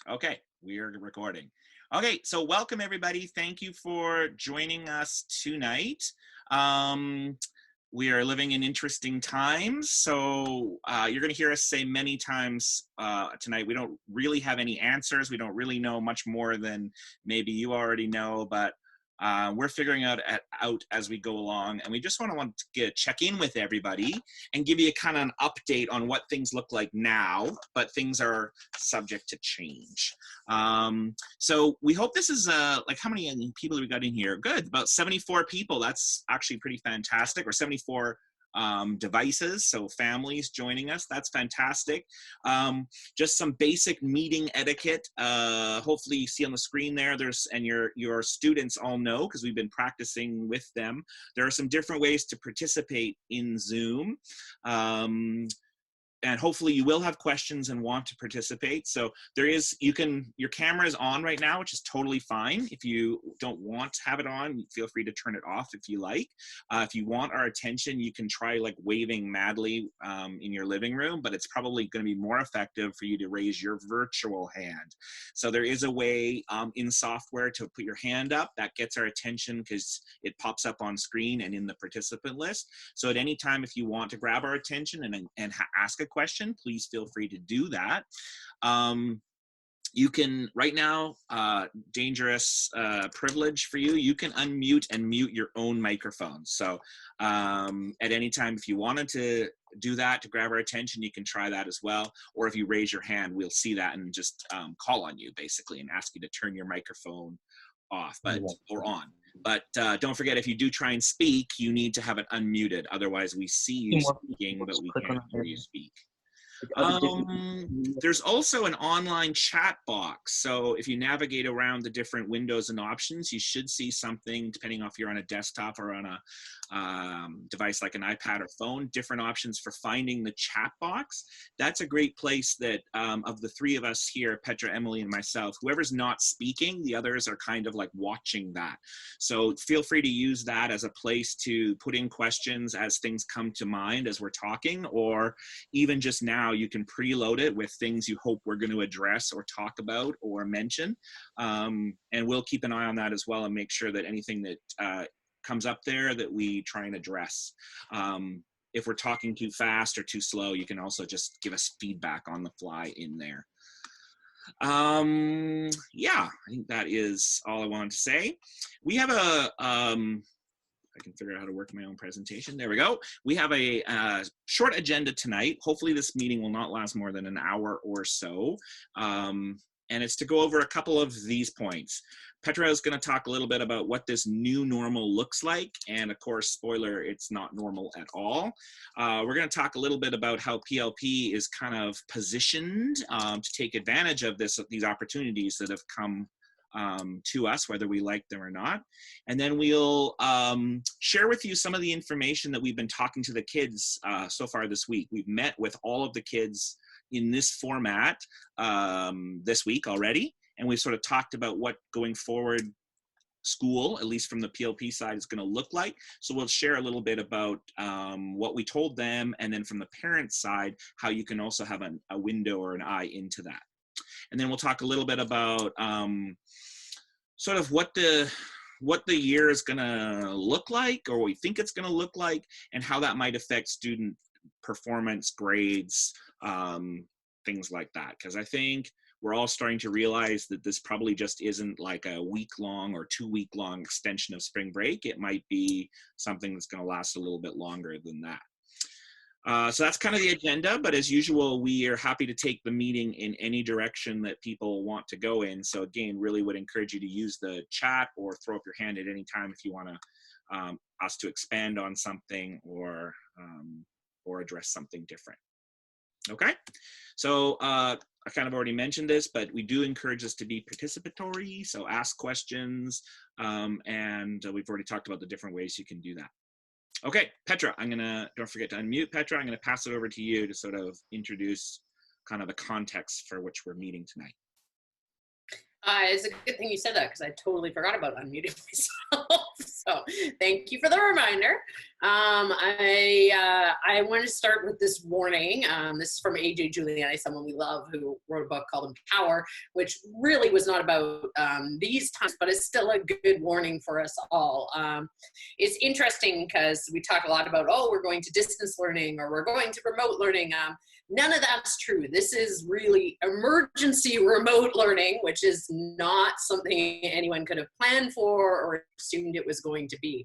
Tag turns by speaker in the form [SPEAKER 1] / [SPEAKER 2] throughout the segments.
[SPEAKER 1] Okay, we are recording. Okay, so welcome everybody. Thank you for joining us tonight. Um, we are living in interesting times, so you're going to hear us say many times tonight. We don't really have any answers. We don't really know much more than maybe you already know, but we're figuring out as we go along, and we just want to check in with everybody and give you kind of an update on what things look like now, but things are subject to change. So we hope this is like, how many people have we got in here? Good, about 74 people. That's actually pretty fantastic. Or 74 devices, so families joining us. That's fantastic. Just some basic meeting etiquette. Hopefully you see on the screen there, and your students all know, because we've been practicing with them. There are some different ways to participate in Zoom. And hopefully you will have questions and want to participate. So your camera is on right now, which is totally fine. If you don't want to have it on, feel free to turn it off if you like. If you want our attention, you can try like waving madly in your living room, but it's probably going to be more effective for you to raise your virtual hand. So there is a way in software to put your hand up that gets our attention, because it pops up on screen and in the participant list. So at any time, if you want to grab our attention and ask a question, please feel free to do that. You can, right now, dangerous privilege for you, you can unmute and mute your own microphone. So at any time, if you wanted to do that to grab our attention, you can try that as well. Or if you raise your hand, we'll see that and just call on you basically and ask you to turn your microphone off or on. But don't forget, if you do try and speak, you need to have it unmuted. Otherwise, we see you speaking, but we can't hear you speak. There's also an online chat box. So if you navigate around the different windows and options, you should see something, depending on if you're on a desktop or on a device like an iPad or phone, different options for finding the chat box. That's a great place that of the three of us here, Petra, Emily, and myself, whoever's not speaking, the others are kind of like watching that. So feel free to use that as a place to put in questions as things come to mind as we're talking, or even just now, you can preload it with things you hope we're going to address or talk about or mention. And we'll keep an eye on that as well and make sure that anything that comes up there that we try and address. If we're talking too fast or too slow, you can also just give us feedback on the fly in there. Yeah, I think that is all I wanted to say. We have I can figure out how to work my own presentation. There we go. We have a short agenda tonight. Hopefully this meeting will not last more than an hour or so. And it's to go over a couple of these points. Petra is going to talk a little bit about what this new normal looks like. And of course, spoiler, it's not normal at all. We're going to talk a little bit about how PLP is kind of positioned to take advantage of these opportunities that have come to us, whether we like them or not. And then we'll share with you some of the information that we've been talking to the kids so far this week. We've met with all of the kids in this format this week already, and we've sort of talked about what going forward school, at least from the PLP side, is going to look like. So we'll share a little bit about what we told them, and then from the parent side, how you can also have a window or an eye into that. And then we'll talk a little bit about sort of what the year is going to look like, or what we think it's going to look like, and how that might affect student performance, grades, things like that. Because I think we're all starting to realize that this probably just isn't like a week-long or 2-week-long extension of spring break. It might be something that's going to last a little bit longer than that. So that's kind of the agenda, but as usual, we are happy to take the meeting in any direction that people want to go in. So again, really would encourage you to use the chat or throw up your hand at any time if you want to us to expand on something or address something different. Okay, so I kind of already mentioned this, but we do encourage us to be participatory, so ask questions, and we've already talked about the different ways you can do that. Okay, Petra, don't forget to unmute. Petra, I'm gonna pass it over to you to sort of introduce kind of the context for which we're meeting tonight.
[SPEAKER 2] It's a good thing you said that because I totally forgot about unmuting myself. So thank you for the reminder. I want to start with this warning. This is from AJ Giuliani, someone we love, who wrote a book called Empower, which really was not about these times, but it's still a good warning for us all. It's interesting because we talk a lot about, oh, we're going to distance learning or we're going to remote learning. None of that's true. This is really emergency remote learning, which is not something anyone could have planned for or assumed it was going to be.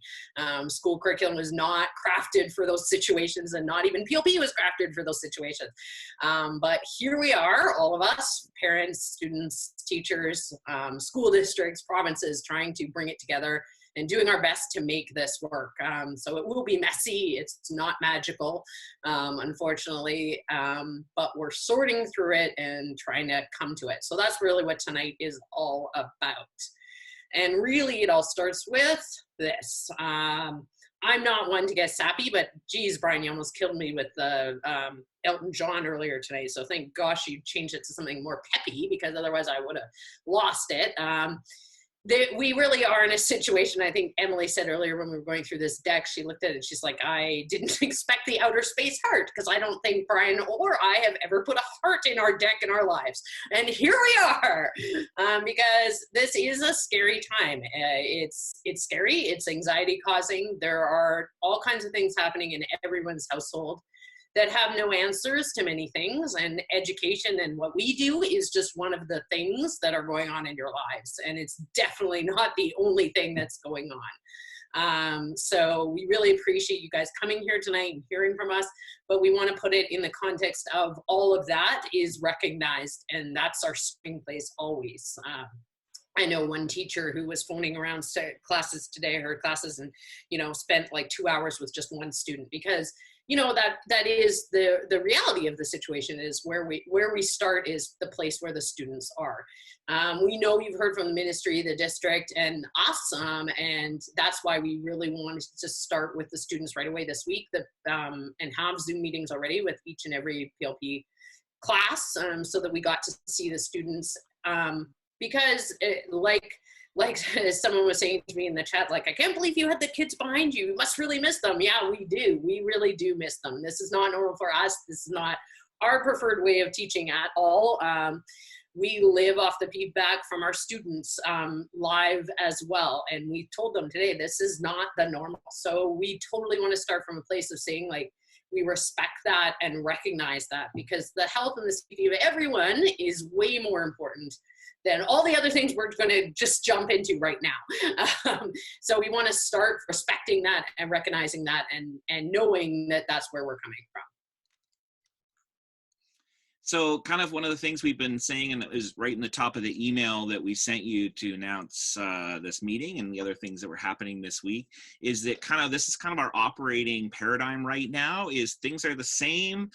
[SPEAKER 2] School curriculum was not crafted for those situations, and not even PLP was crafted for those situations. But here we are, all of us, parents, students, teachers, school districts, provinces, trying to bring it together and doing our best to make this work. So it will be messy. It's not magical, unfortunately, but we're sorting through it and trying to come to it. So that's really what tonight is all about. And really, it all starts with this. I'm not one to get sappy, but geez, Brian, you almost killed me with the Elton John earlier today. So thank gosh you changed it to something more peppy, because otherwise I would have lost it. We really are in a situation. I think Emily said earlier when we were going through this deck, she looked at it and she's like, I didn't expect the outer space heart, because I don't think Brian or I have ever put a heart in our deck in our lives. And here we are, because this is a scary time. It's scary, it's anxiety causing. There are all kinds of things happening in everyone's household that have no answers to many things, and education and what we do is just one of the things that are going on in your lives, and it's definitely not the only thing that's going on. So we really appreciate you guys coming here tonight and hearing from us, but we want to put it in the context of all of that is recognized, and that's our starting place always. I know one teacher who was phoning around classes today, her classes, and spent like 2 hours with just one student, because that is the reality of the situation. Is where we start is the place where the students are. We know you've heard from the ministry, the district, and us, and that's why we really wanted to start with the students right away this week, and have Zoom meetings already with each and every PLP class, so that we got to see the students. Because like someone was saying to me in the chat, like, I can't believe you had the kids behind you. You must really miss them. Yeah, we do. We really do miss them. This is not normal for us. This is not our preferred way of teaching at all. We live off the feedback from our students live as well. And we told them today, this is not the normal. So we totally want to start from a place of saying, like, we respect that and recognize that, because the health and the safety of everyone is way more important than all the other things we're going to just jump into right now. So we want to start respecting that and recognizing that, and knowing that that's where we're coming from.
[SPEAKER 1] So kind of one of the things we've been saying, and it was right in the top of the email that we sent you to announce this meeting and the other things that were happening this week, is that this is kind of our operating paradigm right now, is things are the same,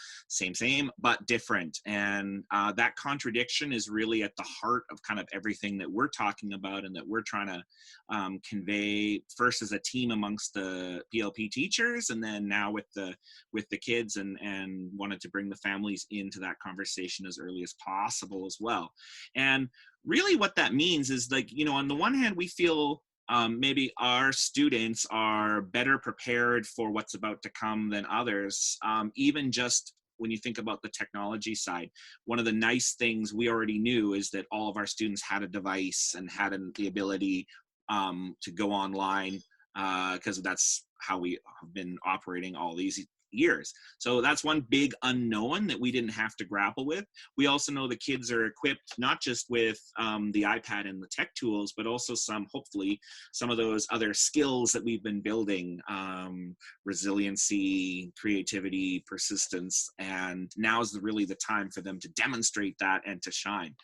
[SPEAKER 1] but different. And that contradiction is really at the heart of kind of everything that we're talking about and that we're trying to convey, first as a team amongst the PLP teachers, and then now with the kids, and wanted to bring the families into that conversation as early as possible as well. And really what that means is, like, on the one hand, we feel maybe our students are better prepared for what's about to come than others, even just when you think about the technology side. One of the nice things we already knew is that all of our students had a device and had the ability to go online, because that's how we have been operating all these years. So that's one big unknown that we didn't have to grapple with. We also know the kids are equipped not just with the iPad and the tech tools, but also hopefully some of those other skills that we've been building, resiliency, creativity, persistence, and now's really the time for them to demonstrate that and to shine.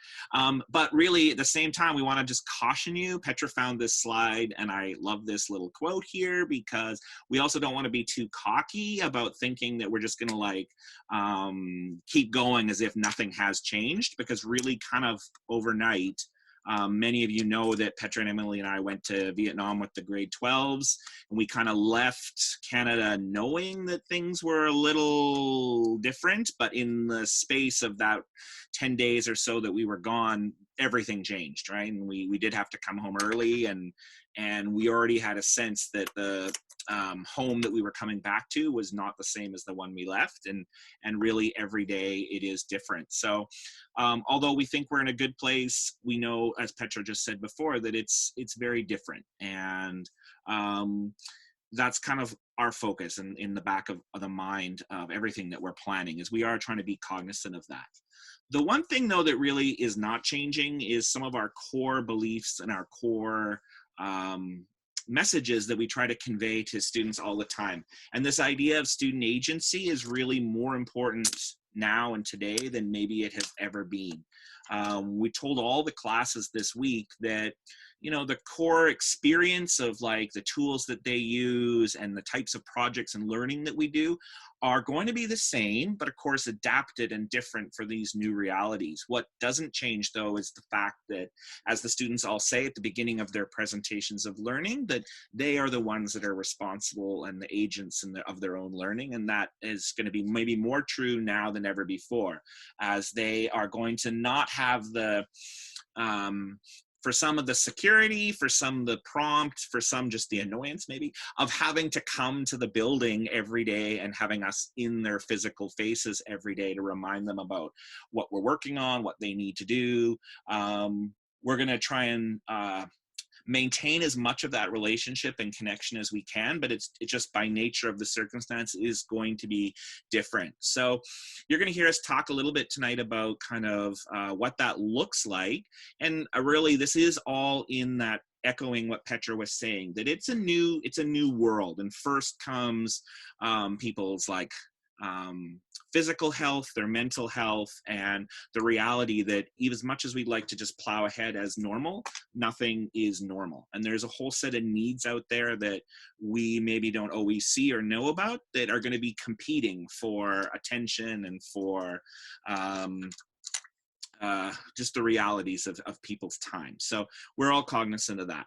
[SPEAKER 1] But really at the same time, we want to just caution you. Petra found this slide, and I love this little quote here, because we also don't want to be too cocky about thinking that we're just going to keep going as if nothing has changed, because really kind of overnight, many of you know that Petra and Emily and I went to Vietnam with the grade 12s, and we kind of left Canada knowing that things were a little different, but in the space of that 10 days or so that we were gone, everything changed, right? And we did have to come home early, and we already had a sense that the home that we were coming back to was not the same as the one we left, and really every day it is different. So although we think we're in a good place, we know, as Petra just said before, that it's very different. And that's kind of our focus and in the back of the mind of everything that we're planning, is we are trying to be cognizant of that. The one thing, though, that really is not changing is some of our core beliefs and our core messages that we try to convey to students all the time. And this idea of student agency is really more important now and today than maybe it has ever been. We told all the classes this week that, you know, the core experience of like the tools that they use and the types of projects and learning that we do are going to be the same, but of course adapted and different for these new realities. What doesn't change, though, is the fact that, as the students all say at the beginning of their presentations of learning, that they are the ones that are responsible and the agents of their own learning. And that is going to be maybe more true now than ever before, as they are going to not have the for some of the security, for some the prompt, for some just the annoyance maybe of having to come to the building every day and having us in their physical faces every day to remind them about what we're working on, what they need to do. We're going to try and maintain as much of that relationship and connection as we can, but it's just by nature of the circumstance is going to be different. So you're going to hear us talk a little bit tonight about kind of what that looks like. And really, this is all in that echoing what Petra was saying, that it's a new world. And first comes people's like physical health, their mental health, and the reality that even as much as we'd like to just plow ahead as normal, nothing is normal. And there's a whole set of needs out there that we maybe don't always see or know about that are going to be competing for attention and for just the realities of people's time. So we're all cognizant of that.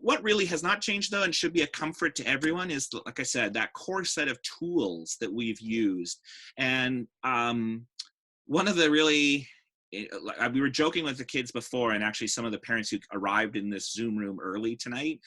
[SPEAKER 1] What really has not changed, though, and should be a comfort to everyone, is, like I said, that core set of tools that we've used. And one of the really, we were joking with the kids before, and actually some of the parents who arrived in this Zoom room early tonight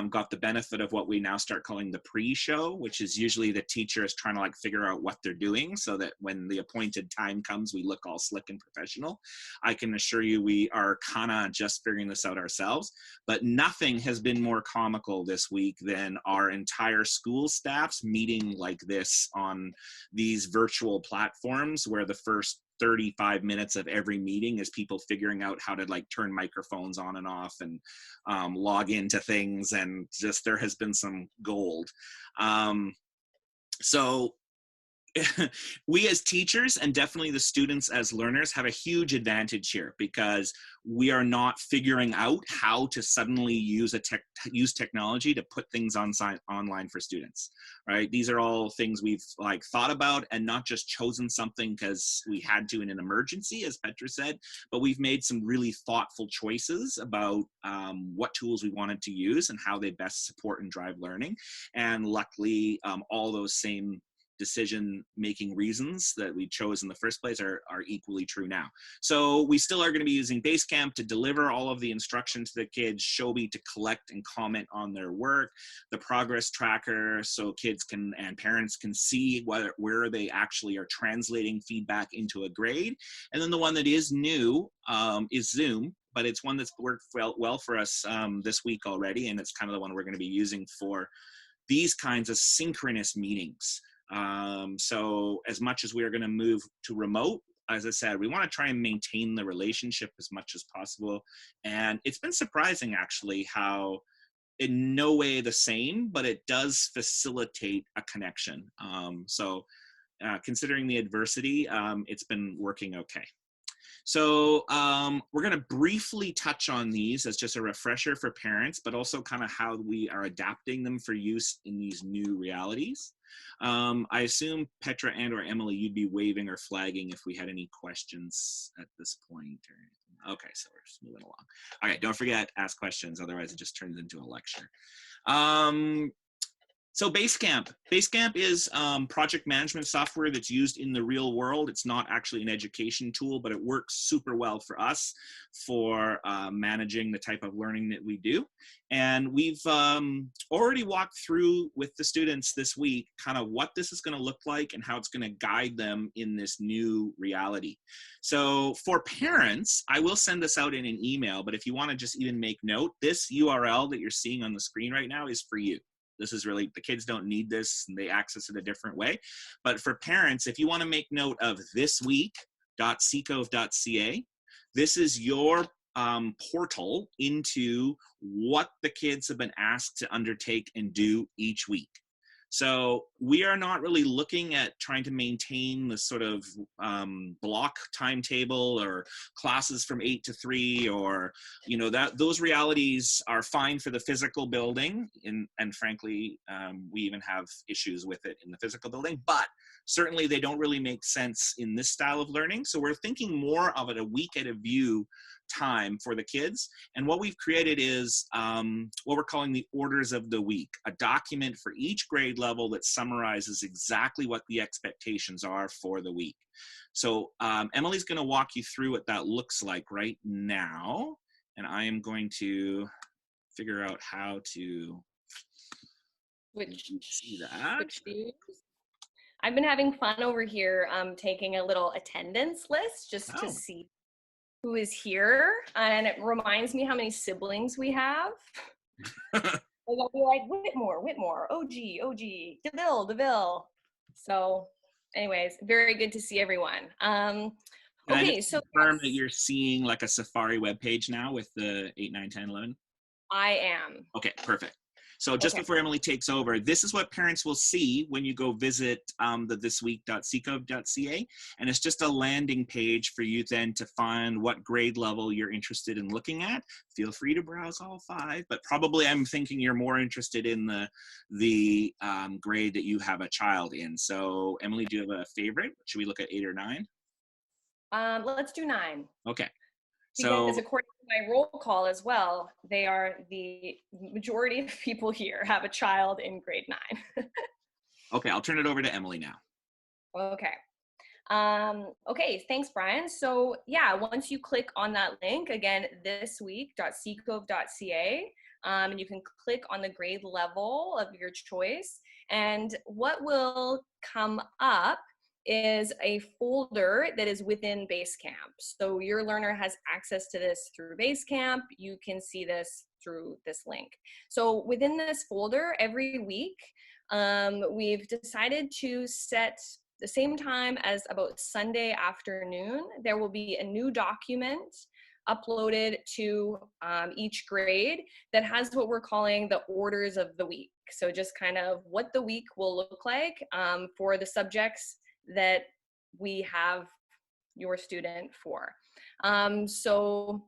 [SPEAKER 1] got the benefit of what we now start calling the pre-show, which is usually the teacher is trying to like figure out what they're doing so that when the appointed time comes, we look all slick and professional. I can assure you we are kind of just figuring this out ourselves, but nothing has been more comical this week than our entire school staff's meeting like this on these virtual platforms, where the first 35 minutes of every meeting is people figuring out how to like turn microphones on and off and log into things, and just there has been some gold. So we as teachers, and definitely the students as learners, have a huge advantage here, because we are not figuring out how to suddenly use technology to put things online for students, right? These are all things we've like thought about, and not just chosen something because we had to in an emergency, as Petra said, but we've made some really thoughtful choices about what tools we wanted to use and how they best support and drive learning. And luckily, all those same decision-making reasons that we chose in the first place are equally true now. So we still are going to be using BaseCamp to deliver all of the instruction to the kids, Shobi to collect and comment on their work, the progress tracker so kids can and parents can see where they actually are translating feedback into a grade. And then the one that is new is Zoom, but it's one that's worked well for us this week already, and it's kind of the one we're going to be using for these kinds of synchronous meetings. So as much as we are going to move to remote, as I said, we want to try and maintain the relationship as much as possible. And it's been surprising, actually, how in no way the same, but it does facilitate a connection. Considering the adversity, it's been working okay. So we're going to briefly touch on these as just a refresher for parents, but also kind of how we are adapting them for use in these new realities. I assume Petra and or Emily, you'd be waving or flagging if we had any questions at this point. Okay, so we're just moving along. Okay, don't forget, ask questions, otherwise it just turns into a lecture. So BaseCamp is project management software that's used in the real world. It's not actually an education tool, but it works super well for us for managing the type of learning that we do. And we've already walked through with the students this week kind of what this is going to look like and how it's going to guide them in this new reality. So for parents, I will send this out in an email, but if you want to just even make note, this URL that you're seeing on the screen right now is for you. This is really, the kids don't need this and they access it a different way. But for parents, if you want to make note of thisweek.seacove.ca, this is your portal into what the kids have been asked to undertake and do each week. So we are not really looking at trying to maintain the sort of block timetable or classes from 8 to 3, or, you know, that those realities are fine for the physical building. And frankly, we even have issues with it in the physical building, but certainly they don't really make sense in this style of learning. So we're thinking more of it a week at a view time for the kids. And what we've created is what we're calling the orders of the week, a document for each grade level that summarizes exactly what the expectations are for the week. So Emily's going to walk you through what that looks like right now, and I am going to figure out how to see that.
[SPEAKER 3] Switch views. I've been having fun over here taking a little attendance list just to see who is here, and it reminds me how many siblings we have. I'll be like, Whitmore, OG, DeVille. So anyways, very good to see everyone. Okay, so
[SPEAKER 1] confirm that you're seeing like a Safari web page now with the 8, 9, 10, 11.
[SPEAKER 3] I am.
[SPEAKER 1] Okay, perfect. So just before Emily takes over, this is what parents will see when you go visit the thisweek.seacove.ca, and it's just a landing page for you then to find what grade level you're interested in looking at. Feel free to browse all 5, but probably I'm thinking you're more interested in the grade that you have a child in. So Emily, do you have a favorite? Should we look at 8 or 9?
[SPEAKER 3] Let's do 9.
[SPEAKER 1] Okay.
[SPEAKER 3] Because according to my roll call as well, they are the majority of people here have a child in grade 9.
[SPEAKER 1] Okay, I'll turn it over to Emily now.
[SPEAKER 3] Okay. Okay, thanks, Brian. So yeah, once you click on that link, again, thisweek.seacove.ca, and you can click on the grade level of your choice. And what will come up is a folder that is within BaseCamp. So your learner has access to this through BaseCamp. You can see this through this link. So within this folder, every week, we've decided to set the same time as about Sunday afternoon. There will be a new document uploaded to each grade that has what we're calling the orders of the week. So just kind of what the week will look like for the subjects that we have your student for. So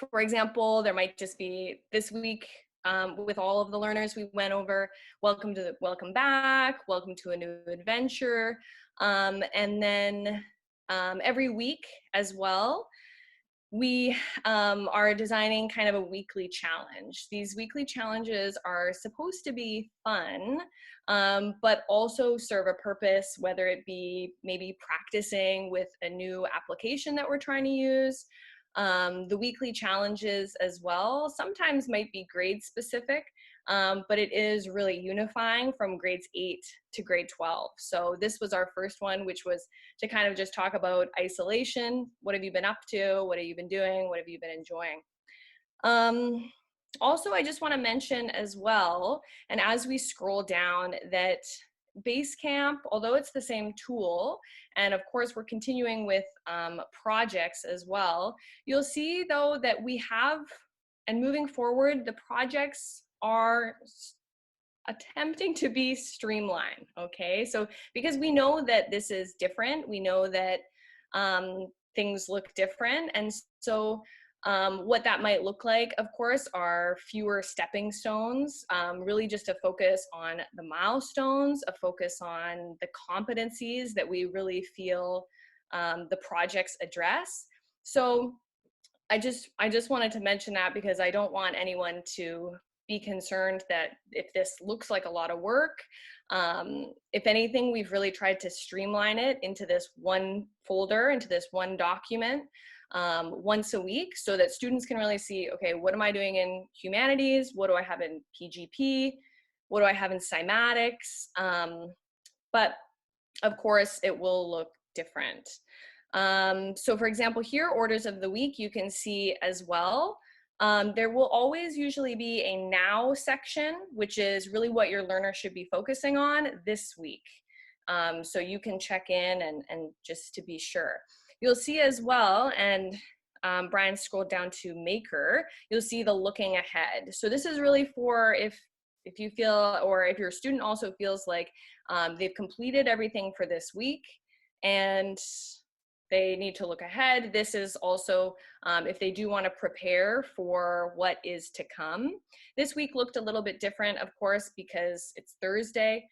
[SPEAKER 3] for example, there might just be this week with all of the learners we went over, welcome back, welcome to a new adventure. And then every week as well, we are designing kind of a weekly challenge. These weekly challenges are supposed to be fun, but also serve a purpose, whether it be maybe practicing with a new application that we're trying to use. The weekly challenges as well sometimes might be grade specific, but it is really unifying from grades 8 to grade 12. So this was our first one, which was to kind of just talk about isolation. What have you been up to? What have you been doing? What have you been enjoying? Also, I just want to mention as well, and as we scroll down, that BaseCamp, although it's the same tool, and of course we're continuing with projects as well, you'll see though that we have, and moving forward, the projects are attempting to be streamlined, okay? So because we know that this is different, we know that things look different, and so what that might look like, of course, are fewer stepping stones, really just a focus on the milestones, a focus on the competencies that we really feel the projects address. So I just wanted to mention that because I don't want anyone to be concerned that if this looks like a lot of work, if anything, we've really tried to streamline it into this one folder, into this one document, once a week, so that students can really see, okay, what am I doing in humanities? What do I have in PGP? What do I have in cymatics? But of course, it will look different. So for example, here, orders of the week, you can see as well. There will always usually be a now section, which is really what your learner should be focusing on this week. So you can check in and just to be sure. You'll see as well, and Brian scrolled down to Maker, you'll see the looking ahead. So this is really for if you feel, or if your student also feels like they've completed everything for this week and they need to look ahead. This is also if they do want to prepare for what is to come. This week looked a little bit different, of course, because it's Thursday.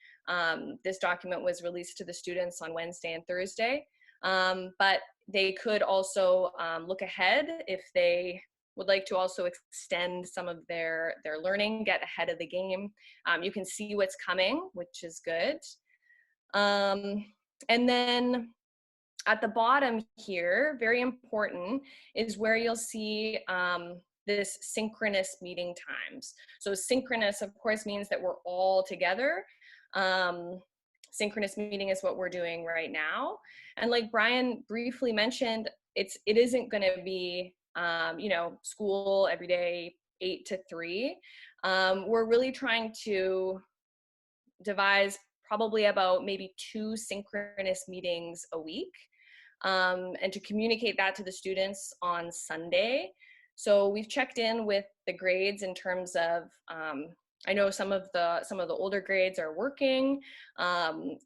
[SPEAKER 3] This document was released to the students on Wednesday and Thursday, but they could also look ahead if they would like to also extend some of their learning, get ahead of the game. You can see what's coming, which is good. And then at the bottom here, very important, is where you'll see this synchronous meeting times. So synchronous, of course, means that we're all together. Synchronous meeting is what we're doing right now. And like Brian briefly mentioned, it isn't going to be school every day 8 to 3. We're really trying to devise probably about maybe 2 synchronous meetings a week, and to communicate that to the students on Sunday. So we've checked in with the grades in terms of, I know some of the older grades are working,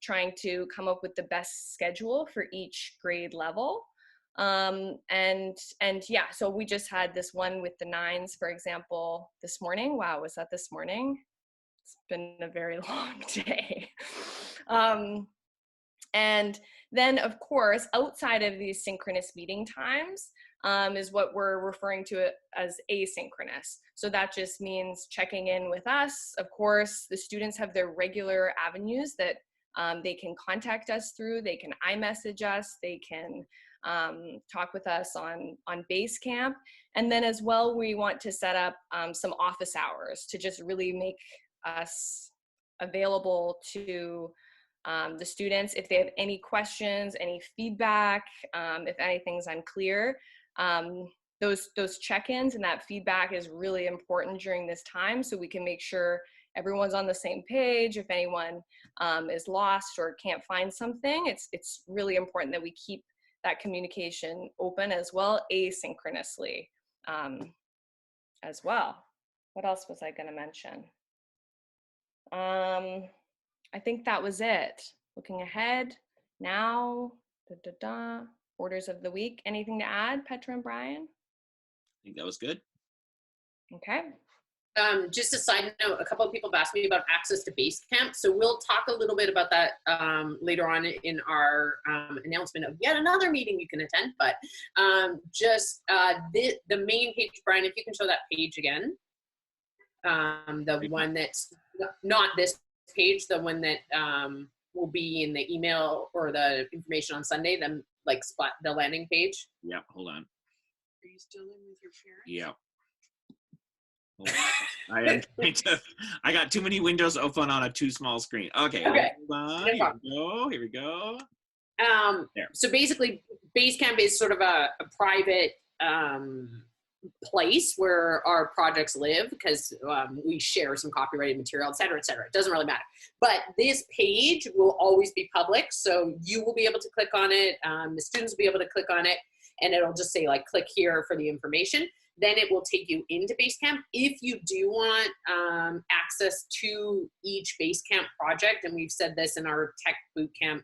[SPEAKER 3] trying to come up with the best schedule for each grade level. And yeah, so we just had this one with the 9s, for example, this morning. Wow, was that this morning? It's been a very long day. And then, of course, outside of these synchronous meeting times is what we're referring to as asynchronous. So that just means checking in with us. Of course, the students have their regular avenues that they can contact us through. They can iMessage us. They can talk with us on BaseCamp. And then as well, we want to set up some office hours to just really make us available to the students if they have any questions, any feedback, if anything's unclear. Those check-ins and that feedback is really important during this time, so we can make sure everyone's on the same page. If anyone is lost or can't find something, it's really important that we keep that communication open as well, asynchronously as well. What else was I going to mention? I think that was it. Looking ahead now, orders of the week. Anything to add, Petra and Brian?
[SPEAKER 1] I think that was good.
[SPEAKER 3] Okay.
[SPEAKER 2] Just a side note, a couple of people have asked me about access to BaseCamp. So we'll talk a little bit about that later on in our announcement of yet another meeting you can attend. But the main page, Brian, if you can show that page again. The one that's not this page, the one that will be in the email or the information on Sunday, then like the landing page.
[SPEAKER 1] Yeah, hold on.
[SPEAKER 2] Are you still in with your parents?
[SPEAKER 1] Yeah. I got too many windows open on a too small screen. Okay. Hold on. Here we go. There.
[SPEAKER 2] So basically, BaseCamp is sort of a private place where our projects live, because we share some copyrighted material, et cetera, et cetera. It doesn't really matter. But this page will always be public, so you will be able to click on it. The students will be able to click on it, and it'll just say like, click here for the information. Then it will take you into BaseCamp. If you do want access to each BaseCamp project, and we've said this in our tech bootcamp,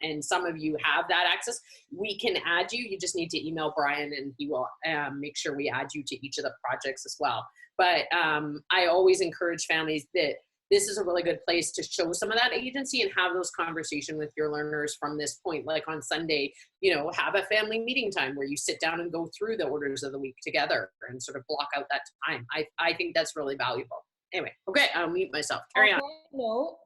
[SPEAKER 2] and some of you have that access, we can add you. You just need to email Brian and he will make sure we add you to each of the projects as well. But I always encourage families that this is a really good place to show some of that agency and have those conversations with your learners from this point. Like on Sunday, you know, have a family meeting time where you sit down and go through the orders of the week together and sort of block out that time. I think that's really valuable. Anyway, okay, I'll mute myself. Carry on.
[SPEAKER 3] No,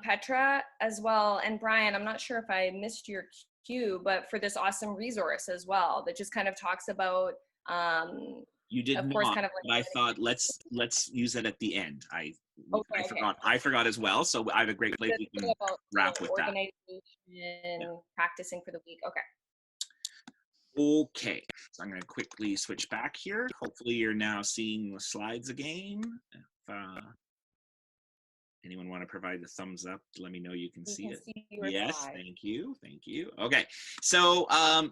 [SPEAKER 3] Petra as well, and Brian, I'm not sure if I missed your cue, but for this awesome resource as well that just kind of talks about
[SPEAKER 1] You did
[SPEAKER 3] of
[SPEAKER 1] not,
[SPEAKER 3] course, kind of like,
[SPEAKER 1] but I thought let's use that at the end. I
[SPEAKER 3] okay.
[SPEAKER 1] forgot as well. So I have a great place we can wrap with that.
[SPEAKER 3] Organization, practicing for the week. Okay.
[SPEAKER 1] Okay, so I'm going to quickly switch back here. Hopefully you're now seeing the slides again. If anyone want to provide the thumbs up to let me know you can see it. Yes, slide. Thank you. Okay, so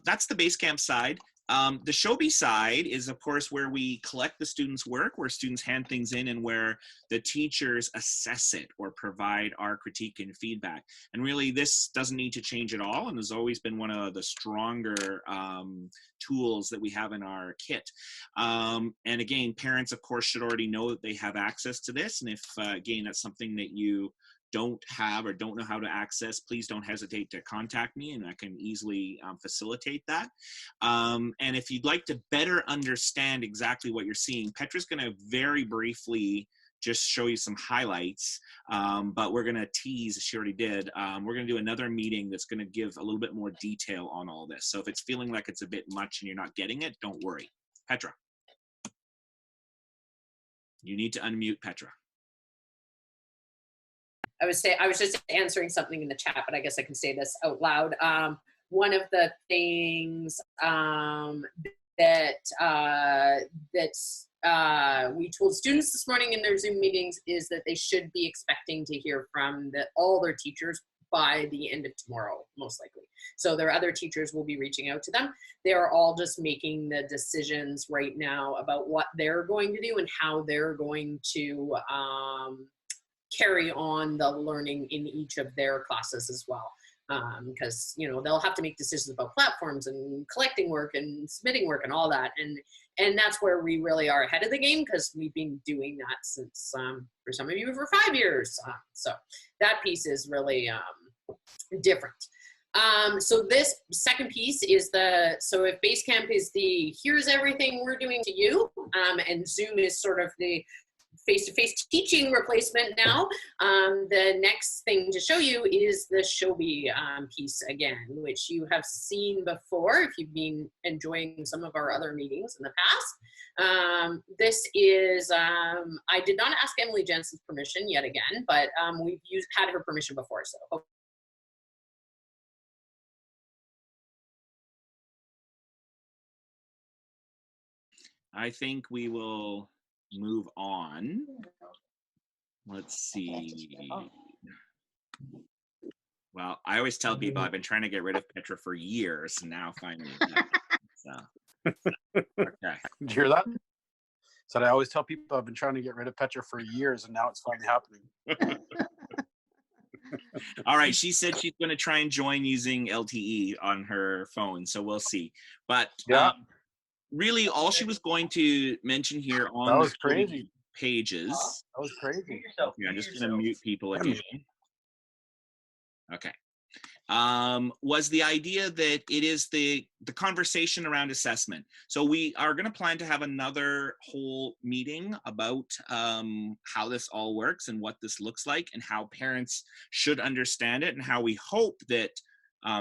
[SPEAKER 1] that's the BaseCamp side. The Showbie side is, of course, where we collect the students' work, where students hand things in, and where the teachers assess it or provide our critique and feedback. And really, this doesn't need to change at all, and has always been one of the stronger tools that we have in our kit. And again, parents, of course, should already know that they have access to this. And if, again, that's something that you don't have or don't know how to access, please don't hesitate to contact me and I can easily facilitate that. And if you'd like to better understand exactly what you're seeing, Petra's going to very briefly just show you some highlights, but we're going to tease, as she already did, we're going to do another meeting that's going to give a little bit more detail on all this. So if it's feeling like it's a bit much and you're not getting it, don't worry. Petra. You need to unmute Petra.
[SPEAKER 2] I was just answering something in the chat, but I guess I can say this out loud. One of the things that we told students this morning in their Zoom meetings is that they should be expecting to hear from all their teachers by the end of tomorrow, most likely. So their other teachers will be reaching out to them. They are all just making the decisions right now about what they're going to do and how they're going to carry on the learning in each of their classes as well. Because, you know, they'll have to make decisions about platforms and collecting work and submitting work and all that. And that's where we really are ahead of the game because we've been doing that since, for some of you, for 5 years. So that piece is really different. So this second piece is so if BaseCamp is here's everything we're doing to you, and Zoom is sort of the face-to-face teaching replacement now. The next thing to show you is the Showbie piece again, which you have seen before if you've been enjoying some of our other meetings in the past. This is, I did not ask Emily Jensen's permission yet again, but we've had her permission before, so.
[SPEAKER 1] I think we will move on. Let's see. Well, I always tell people I've been trying to get rid of Petra for years, and now finally. So. Okay.
[SPEAKER 4] Did you hear that? So I always tell people I've been trying to get rid of Petra for years, and now it's finally happening.
[SPEAKER 1] All right. She said she's going to try and join using LTE on her phone, so we'll see. But
[SPEAKER 4] yeah.
[SPEAKER 1] Really, all she was going to mention here on
[SPEAKER 4] the crazy
[SPEAKER 1] pages.
[SPEAKER 4] That was crazy.
[SPEAKER 1] Okay, I'm just going to mute people again. Okay. Was the idea that it is the conversation around assessment. So we are going to plan to have another whole meeting about how this all works and what this looks like and how parents should understand it and how we hope that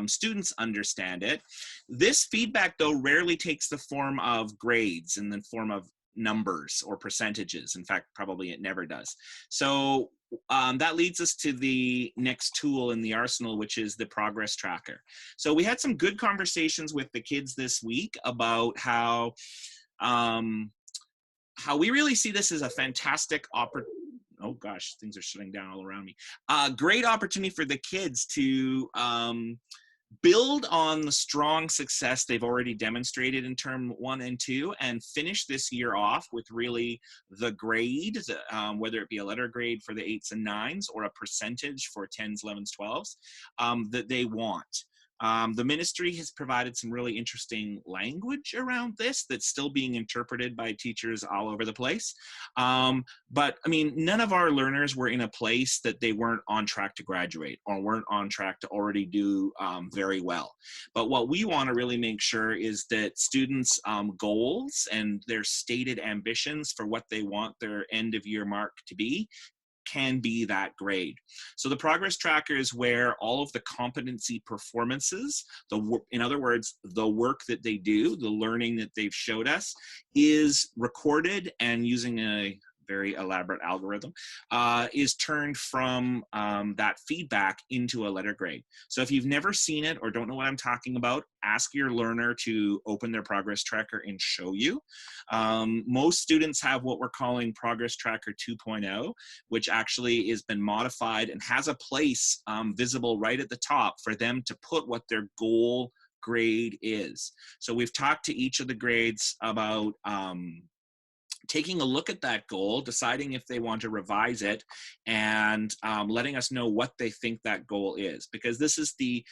[SPEAKER 1] students understand it. This feedback, though, rarely takes the form of grades in the form of numbers or percentages. In fact, probably it never does. So that leads us to the next tool in the arsenal, which is the progress tracker. So we had some good conversations with the kids this week about how we really see this as a fantastic opportunity. Oh gosh, things are shutting down all around me. Great opportunity for the kids to build on the strong success they've already demonstrated in term 1 and 2 and finish this year off with really the grade, whether it be a letter grade for the 8s and 9s or a percentage for 10s, 11s, 12s, that they want. The ministry has provided some really interesting language around this that's still being interpreted by teachers all over the place. But I mean, none of our learners were in a place that they weren't on track to graduate or weren't on track to already do very well. But what we want to really make sure is that students' goals and their stated ambitions for what they want their end of year mark to be can be that grade. So the progress tracker is where all of the competency performances, in other words, the work that they do, the learning that they've showed us, is recorded, and using a very elaborate algorithm, is turned from that feedback into a letter grade. So if you've never seen it or don't know what I'm talking about, ask your learner to open their progress tracker and show you. Most students have what we're calling Progress Tracker 2.0, which actually has been modified and has a place visible right at the top for them to put what their goal grade is. So we've talked to each of the grades about taking a look at that goal, deciding if they want to revise it, and letting us know what they think that goal is. Because this is the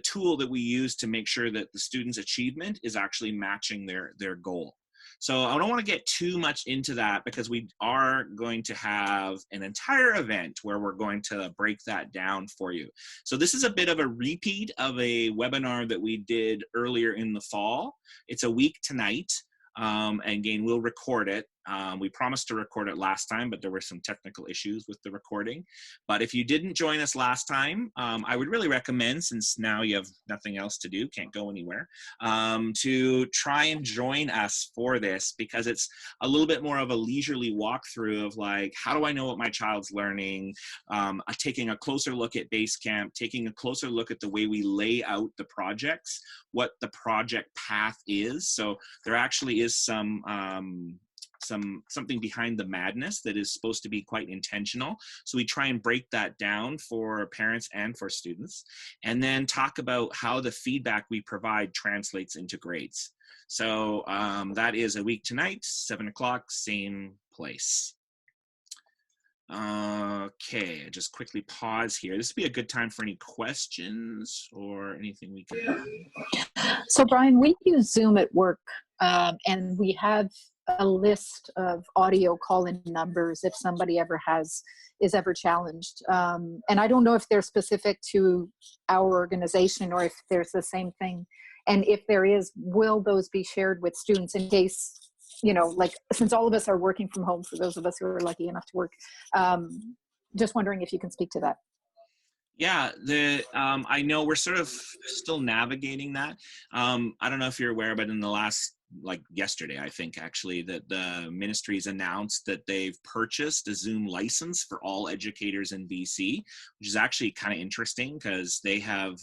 [SPEAKER 1] tool that we use to make sure that the student's achievement is actually matching their goal. So I don't want to get too much into that, because we are going to have an entire event where we're going to break that down for you. So this is a bit of a repeat of a webinar that we did earlier in the fall. It's a week tonight. And again, we'll record it. We promised to record it last time, but there were some technical issues with the recording. But if you didn't join us last time, I would really recommend, since now you have nothing else to do, can't go anywhere, to try and join us for this, because it's a little bit more of a leisurely walkthrough of like, how do I know what my child's learning? Taking a closer look at BaseCamp, taking a closer look at the way we lay out the projects, what the project path is. So there actually is something behind the madness that is supposed to be quite intentional. So we try and break that down for parents and for students, and then talk about how the feedback we provide translates into grades. So that is a week tonight, 7 o'clock, same place. Okay, I just quickly pause here. This would be a good time for any questions or anything we can.
[SPEAKER 5] So Brian, we use Zoom at work, and we have a list of audio call-in numbers if somebody is ever challenged. And I don't know if they're specific to our organization or if there's the same thing. And if there is, will those be shared with students in case, you know, like, since all of us are working from home, for those of us who are lucky enough to work, just wondering if you can speak to that.
[SPEAKER 1] Yeah, I know we're sort of still navigating that. I don't know if you're aware, but in the last, like yesterday, I think actually, that the ministry's announced that they've purchased a Zoom license for all educators in BC, which is actually kind of interesting, because they have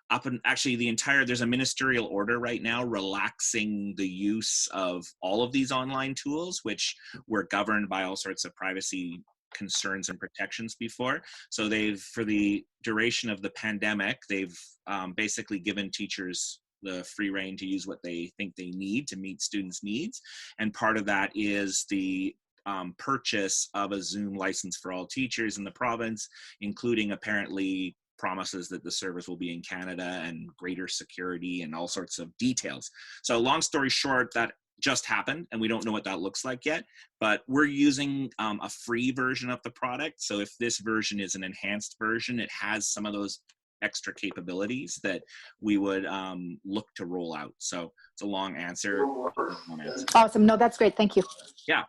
[SPEAKER 1] there's a ministerial order right now relaxing the use of all of these online tools, which were governed by all sorts of privacy concerns and protections before. So for the duration of the pandemic, they've basically given teachers the free rein to use what they think they need to meet students' needs. And part of that is the purchase of a Zoom license for all teachers in the province, including apparently promises that the service will be in Canada and greater security and all sorts of details. So long story short, that just happened, and we don't know what that looks like yet, but we're using a free version of the product. So if this version is an enhanced version, it has some of those extra capabilities that we would look to roll out. So it's a long answer.
[SPEAKER 5] Awesome. No, that's great. Thank you.
[SPEAKER 1] Yeah.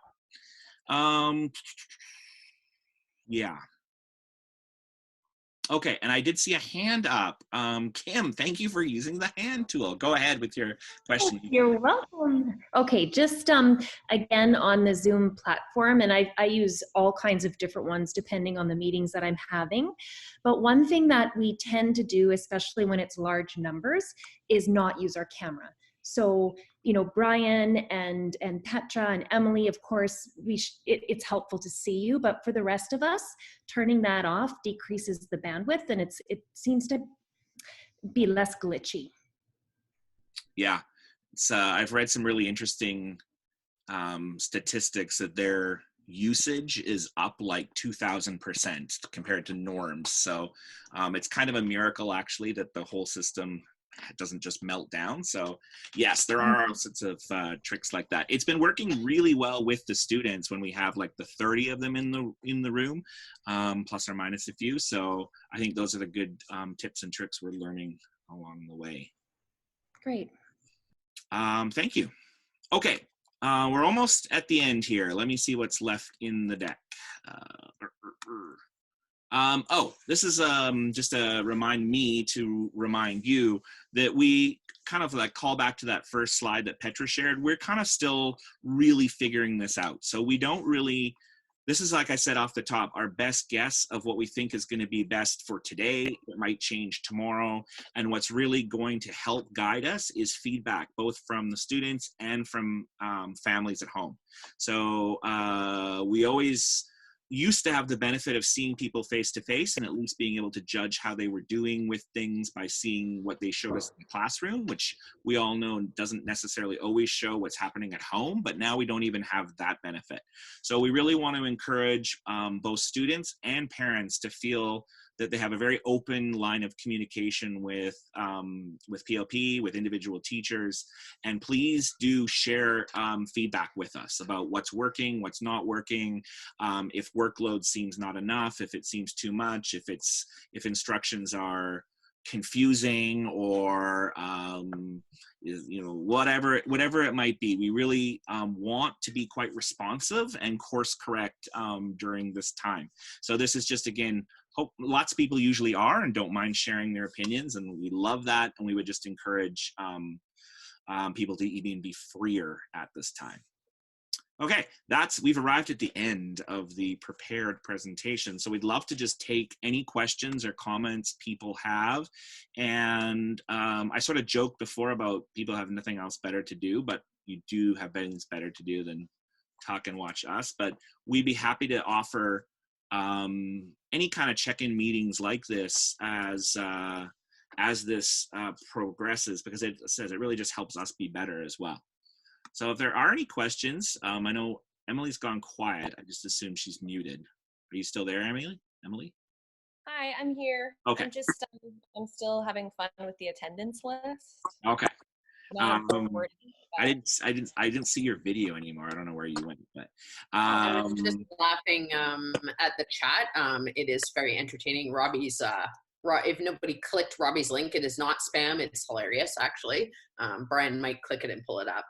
[SPEAKER 1] Yeah. Okay, and I did see a hand up. Kim, thank you for using the hand tool. Go ahead with your question.
[SPEAKER 6] You're welcome. Okay, just again on the Zoom platform, and I use all kinds of different ones depending on the meetings that I'm having. But one thing that we tend to do, especially when it's large numbers, is not use our camera. So, you know, Brian and Petra and Emily, of course, it's helpful to see you, but for the rest of us, turning that off decreases the bandwidth, and it seems to be less glitchy.
[SPEAKER 1] Yeah, I've read some really interesting statistics that they're usage is up like 2,000% compared to norms. So it's kind of a miracle actually that the whole system doesn't just melt down. So yes, there are all sorts of tricks like that. It's been working really well with the students when we have like the 30 of them in the room, plus or minus a few. So I think those are the good tips and tricks we're learning along the way.
[SPEAKER 6] Great.
[SPEAKER 1] Thank you. Okay, we're almost at the end here. Let me see what's left in the deck. Oh, this is just to remind me to remind you that we kind of like call back to that first slide that Petra shared. We're kind of still really figuring this out. So we don't really, this is like I said off the top, our best guess of what we think is going to be best for today. It might change tomorrow. And what's really going to help guide us is feedback, both from the students and from families at home. So we always used to have the benefit of seeing people face to face and at least being able to judge how they were doing with things by seeing what they showed us in the classroom, which we all know doesn't necessarily always show what's happening at home, but now we don't even have that benefit. So we really want to encourage both students and parents to feel that they have a very open line of communication with PLP, with individual teachers, and please do share feedback with us about what's working, what's not working, if workload seems not enough, if it seems too much, if instructions are confusing, or whatever it might be. We really want to be quite responsive and course correct during this time. So this is just, again, hope lots of people usually are and don't mind sharing their opinions, and we love that, and we would just encourage people to even be freer at this time. Okay, we've arrived at the end of the prepared presentation. So we'd love to just take any questions or comments people have. And I sort of joked before about people have nothing else better to do, but you do have things better to do than talk and watch us. But we'd be happy to offer any kind of check-in meetings like this as this progresses, because it says it really just helps us be better as well. So if there are any questions, I know Emily's gone quiet. I just assume she's muted. Are you still there, Emily?
[SPEAKER 3] Hi, I'm here.
[SPEAKER 1] Okay.
[SPEAKER 3] I'm still having fun with the attendance list.
[SPEAKER 1] Okay.
[SPEAKER 3] I
[SPEAKER 1] didn't see your video anymore. I don't know where you went, but
[SPEAKER 2] I was just laughing at the chat. It is very entertaining. Robbie's if nobody clicked Robbie's link, it is not spam. It's hilarious, actually. Brian might click it and pull it up.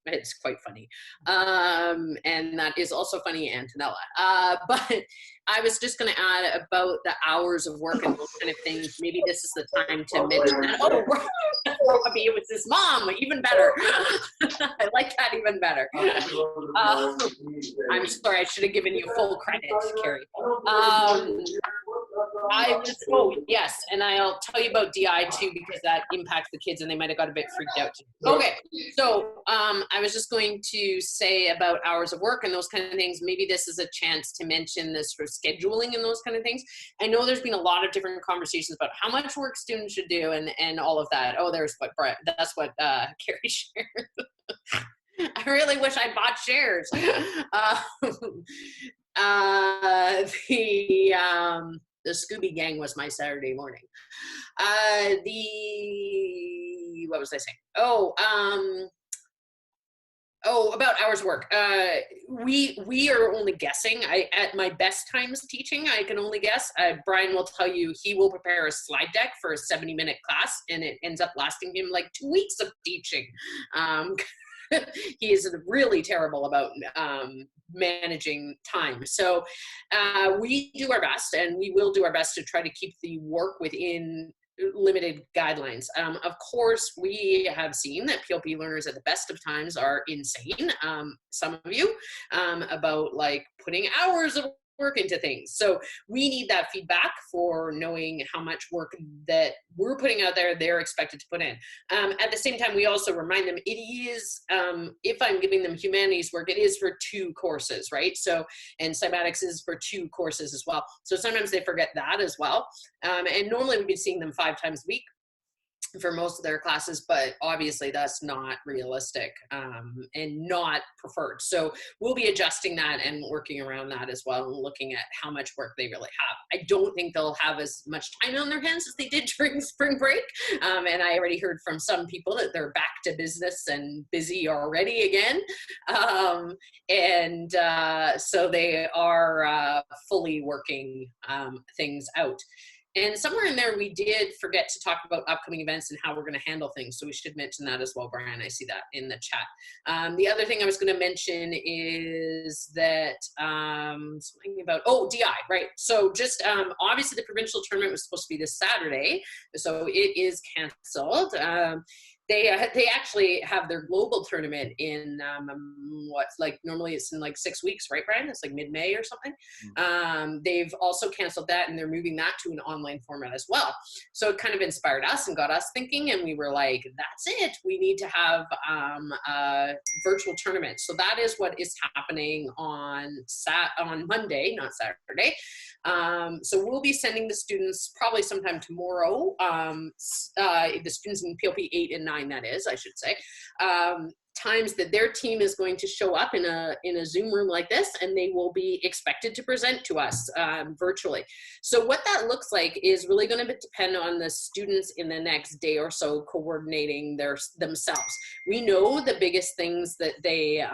[SPEAKER 2] It's quite funny. And that is also funny, Antonella. But I was just going to add about the hours of work and those kind of things. Maybe this is the time to mention that. Oh, Robbie, it was his mom. Even better. I like that even better. I'm sorry. I should have given you full credit, Carrie. Yes, and I'll tell you about DI too, because that impacts the kids and they might have got a bit freaked out too. Okay, so I was just going to say about hours of work and those kind of things. Maybe this is a chance to mention this for scheduling and those kind of things. I know there's been a lot of different conversations about how much work students should do and all of that. Oh, that's what Carrie shared. I really wish I bought shares. The Scooby Gang was my Saturday morning. What was I saying? About hours of work. We are only guessing. At my best times teaching, I can only guess. Brian will tell you he will prepare a slide deck for a 70-minute class, and it ends up lasting him like 2 weeks of teaching. He is really terrible about managing time. So we do our best, and we will do our best to try to keep the work within limited guidelines. Of course, we have seen that PLP learners at the best of times are insane, some of you, about like putting hours of work into things. So we need that feedback for knowing how much work that we're putting out there they're expected to put in. At the same time, we also remind them it is, if I'm giving them humanities work, it is for 2 courses, right? So, and cymatics is for 2 courses as well. So sometimes they forget that as well. And normally we'd be seeing them 5 times a week. for most of their classes, but obviously that's not realistic and not preferred. So we'll be adjusting that and working around that as well, and looking at how much work they really have. I don't think they'll have as much time on their hands as they did during spring break. And I already heard from some people that they're back to business and busy already again. So they are fully working things out. And somewhere in there, we did forget to talk about upcoming events and how we're going to handle things. So we should mention that as well, Brian. I see that in the chat. The other thing I was going to mention is that something about, DI, right? So just obviously the provincial tournament was supposed to be this Saturday. So it is canceled. They actually have their global tournament in normally it's in like 6 weeks, right, Brian? It's like mid-May or something. They've also canceled that, and they're moving that to an online format as well. So it kind of inspired us and got us thinking, and we were like, that's it. We need to have a virtual tournament. So that is what is happening on Monday, not Saturday. So we'll be sending the students probably sometime tomorrow, the students in PLP 8 and 9, that is, I should say, times that their team is going to show up in a Zoom room like this, and they will be expected to present to us virtually. So what that looks like is really going to depend on the students in the next day or so coordinating themselves. We know the biggest things that they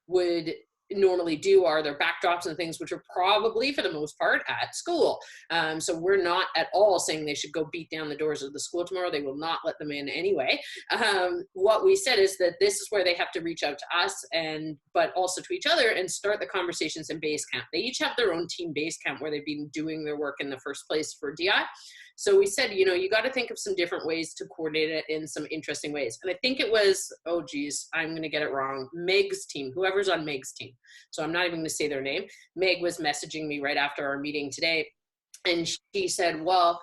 [SPEAKER 2] would normally do are their backdrops and things, which are probably for the most part at school. So we're not at all saying they should go beat down the doors of the school tomorrow. They will not let them in anyway. What we said is that this is where they have to reach out to us, but also to each other, and start the conversations in BaseCamp. They each have their own team BaseCamp where they've been doing their work in the first place for DI. So we said, you got to think of some different ways to coordinate it in some interesting ways. And I think it was, I'm going to get it wrong, Meg's team, whoever's on Meg's team. So I'm not even going to say their name. Meg was messaging me right after our meeting today. And she said, well,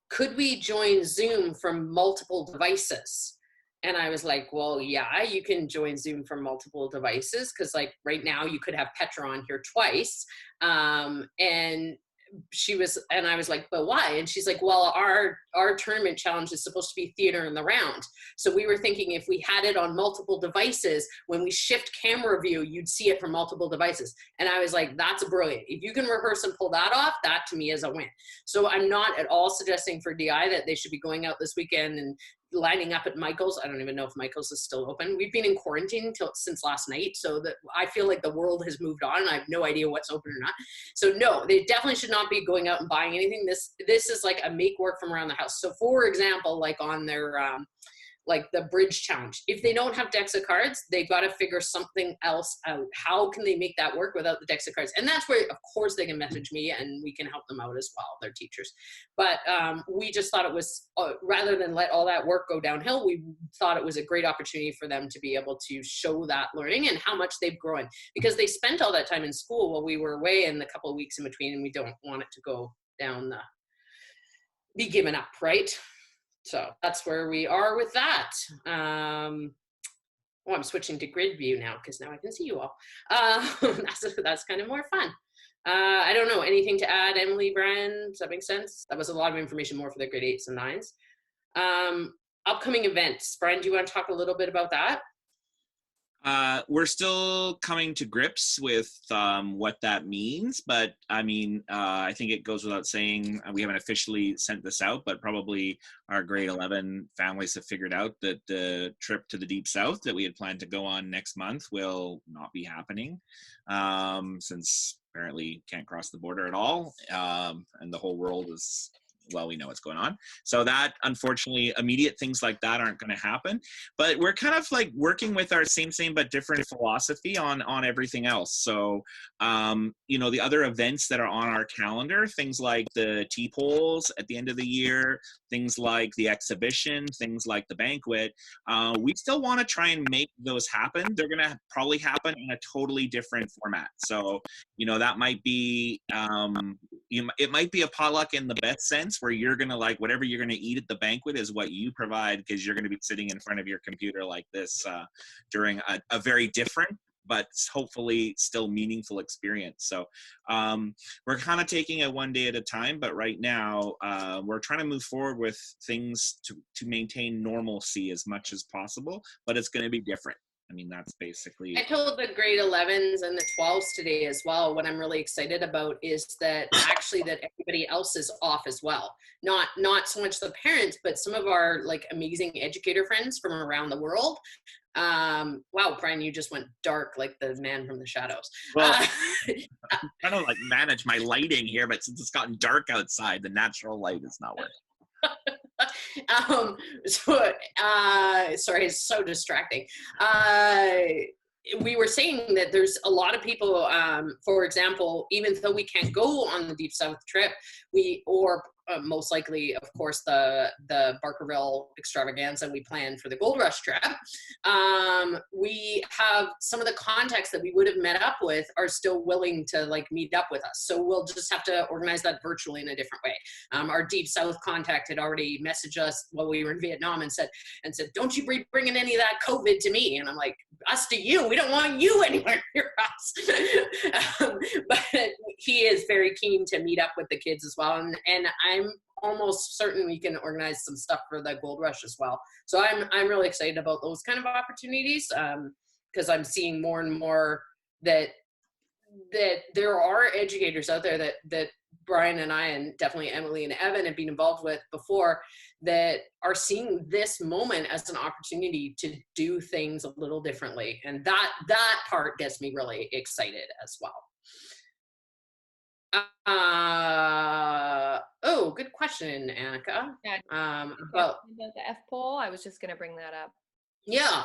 [SPEAKER 2] could we join Zoom from multiple devices? And I was like, well, yeah, you can join Zoom from multiple devices. Because like right now you could have Petra on here twice. And I was like, but why? And she's like, well, our tournament challenge is supposed to be theater in the round. So we were thinking if we had it on multiple devices, when we shift camera view, you'd see it from multiple devices. And I was like, that's brilliant. If you can rehearse and pull that off, that to me is a win. So I'm not at all suggesting for DI that they should be going out this weekend and lining up at Michael's. I don't even know if Michael's is still open. We've been in quarantine since last night, so that I feel like the world has moved on and I have no idea what's open or not. So no, they definitely should not be going out and buying anything. This is like a make work from around the house. So for example, like on their like the bridge challenge, if they don't have decks of cards, they've got to figure something else out. How can they make that work without the decks of cards? And that's where, of course, they can message me and we can help them out as well, their teachers. But we just thought it was, rather than let all that work go downhill, we thought it was a great opportunity for them to be able to show that learning and how much they've grown. Because they spent all that time in school while we were away in the couple of weeks in between, and we don't want it to go down be given up, right? So that's where we are with that. I'm switching to grid view now because now I can see you all. That's kind of more fun. I don't know, anything to add, Emily, Brian? Does that make sense? That was a lot of information more for the grade 8s and 9s. Upcoming events. Brian, do you want to talk a little bit about that?
[SPEAKER 1] We're still coming to grips with what that means, but I mean, I think it goes without saying, we haven't officially sent this out, but probably our grade 11 families have figured out that the trip to the Deep South that we had planned to go on next month will not be happening, since apparently can't cross the border at all, and the whole world is, well, we know what's going on. So that, unfortunately, immediate things like that aren't going to happen. But we're kind of like working with our same but different philosophy on everything else. So, the other events that are on our calendar, things like the T-polls at the end of the year, things like the exhibition, things like the banquet, we still want to try and make those happen. They're going to probably happen in a totally different format. So, that might be, it might be a potluck in the best sense, where you're going to like whatever you're going to eat at the banquet is what you provide, because you're going to be sitting in front of your computer like this during a very different but hopefully still meaningful experience. So we're kind of taking it one day at a time, but right now we're trying to move forward with things to maintain normalcy as much as possible, but it's going to be different. I mean, that's basically.
[SPEAKER 2] I told the grade 11s and the 12s today as well. What I'm really excited about is that actually that everybody else is off as well. Not so much the parents, but some of our like amazing educator friends from around the world. Wow, Brian, you just went dark like the man from the shadows.
[SPEAKER 1] Well, I'm trying to like manage my lighting here, but since it's gotten dark outside, the natural light is not working.
[SPEAKER 2] Sorry, it's so distracting. We were saying that there's a lot of people, for example, even though we can't go on the Deep South trip, most likely, of course, the Barkerville extravaganza we planned for the Gold Rush trip. We have some of the contacts that we would have met up with are still willing to like meet up with us. So we'll just have to organize that virtually in a different way. Our Deep South contact had already messaged us while we were in Vietnam and said, don't you be bringing any of that COVID to me. And I'm like, us to you, we don't want you anywhere near us. But he is very keen to meet up with the kids as well. And I'm almost certain we can organize some stuff for the Gold Rush as well. So I'm really excited about those kind of opportunities, because I'm seeing more and more that there are educators out there that Brian and I, and definitely Emily and Evan have been involved with before, that are seeing this moment as an opportunity to do things a little differently. And that part gets me really excited as well. Oh, good question, Annika.
[SPEAKER 3] Yeah.
[SPEAKER 2] About
[SPEAKER 3] the F poll, I was just going to bring that up.
[SPEAKER 2] Yeah.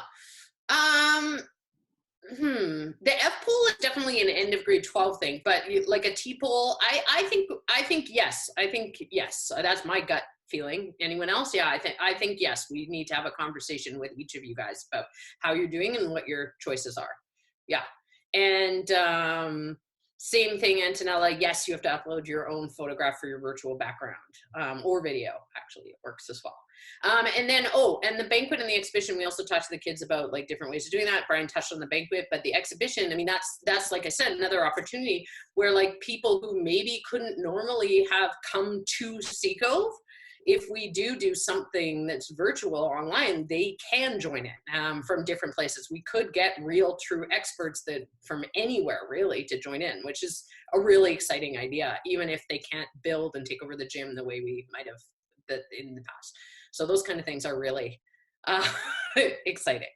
[SPEAKER 2] The F poll is definitely an end of grade 12 thing, but like a T poll, I think yes. I think yes. That's my gut feeling. Anyone else? Yeah, I think yes. We need to have a conversation with each of you guys about how you're doing and what your choices are. Yeah. And same thing, Antonella. Yes, you have to upload your own photograph for your virtual background, or video. Actually, it works as well. And then, and the banquet and the exhibition, we also talked to the kids about like different ways of doing that. Brian touched on the banquet, but the exhibition, I mean, that's like I said, another opportunity where like people who maybe couldn't normally have come to Seacove, if we do something that's virtual online, they can join it from different places. We could get real true experts that from anywhere really to join in, which is a really exciting idea, even if they can't build and take over the gym the way we might have in the past. So those kind of things are really exciting.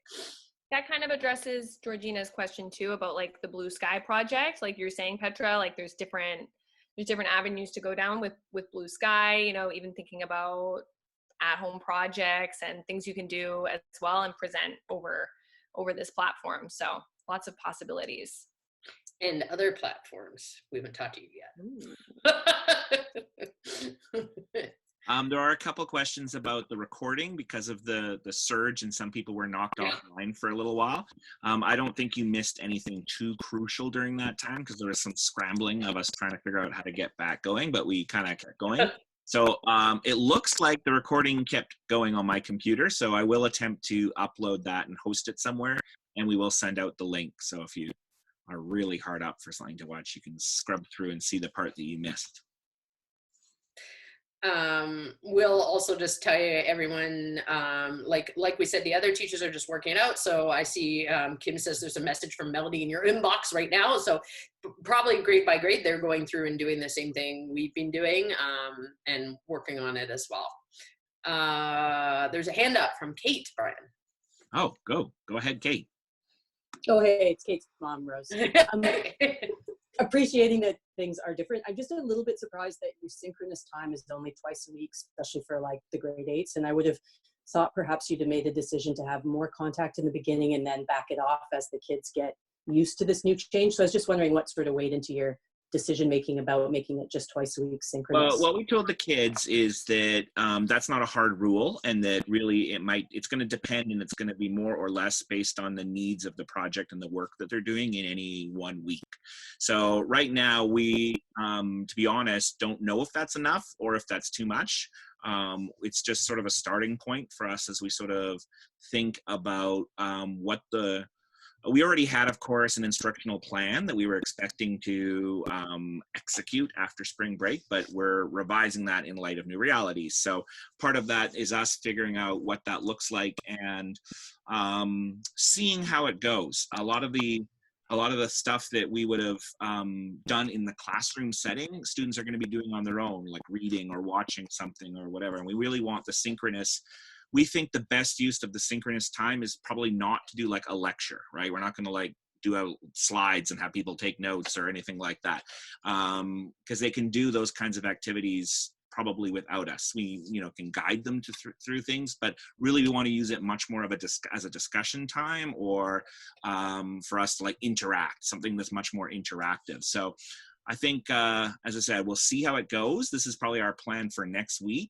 [SPEAKER 3] That kind of addresses Georgina's question too about like the Blue Sky project. Like you're saying, Petra, like there's different avenues to go down with Blue Sky, you know, even thinking about at-home projects and things you can do as well and present over this platform. So lots of possibilities.
[SPEAKER 2] And other platforms we haven't talked to you yet.
[SPEAKER 1] There are a couple questions about the recording because of the surge, and some people were knocked offline for a little while. I don't think you missed anything too crucial during that time because there was some scrambling of us trying to figure out how to get back going, but we kind of kept going. So it looks like the recording kept going on my computer, so I will attempt to upload that and host it somewhere, and we will send out the link. So if you are really hard up for something to watch, you can scrub through and see the part that you missed.
[SPEAKER 2] We'll also just tell you everyone, like we said, the other teachers are just working it out. So I see Kim says there's a message from Melody in your inbox right now. So probably grade by grade, they're going through and doing the same thing we've been doing and working on it as well. There's a hand up from Kate, Brian.
[SPEAKER 1] Oh, go ahead, Kate.
[SPEAKER 7] Oh, hey, it's Kate's mom, Rose. Appreciating that things are different. I'm just a little bit surprised that your synchronous time is only twice a week, especially for like the grade 8s. And I would have thought perhaps you'd have made a decision to have more contact in the beginning and then back it off as the kids get used to this new change. So I was just wondering what sort of weighed into your decision-making about making it just twice a week synchronous.
[SPEAKER 1] Well, what we told the kids is that that's not a hard rule, and that really it's going to depend, and it's going to be more or less based on the needs of the project and the work that they're doing in any 1 week. So right now we, to be honest, don't know if that's enough or if that's too much. It's just sort of a starting point for us as we sort of think about what the We already had, of course, an instructional plan that we were expecting to execute after spring break, but we're revising that in light of new realities. So part of that is us figuring out what that looks like and seeing how it goes. A lot of the stuff that we would have done in the classroom setting, students are going to be doing on their own, like reading or watching something or whatever. And we really want the synchronous. We think the best use of the synchronous time is probably not to do like a lecture, right? We're not going to like do slides and have people take notes or anything like that, because they can do those kinds of activities probably without us. We, can guide them through things, but really we want to use it much more of as a discussion time, or for us to like interact, something that's much more interactive. So I think, as I said, we'll see how it goes. This is probably our plan for next week.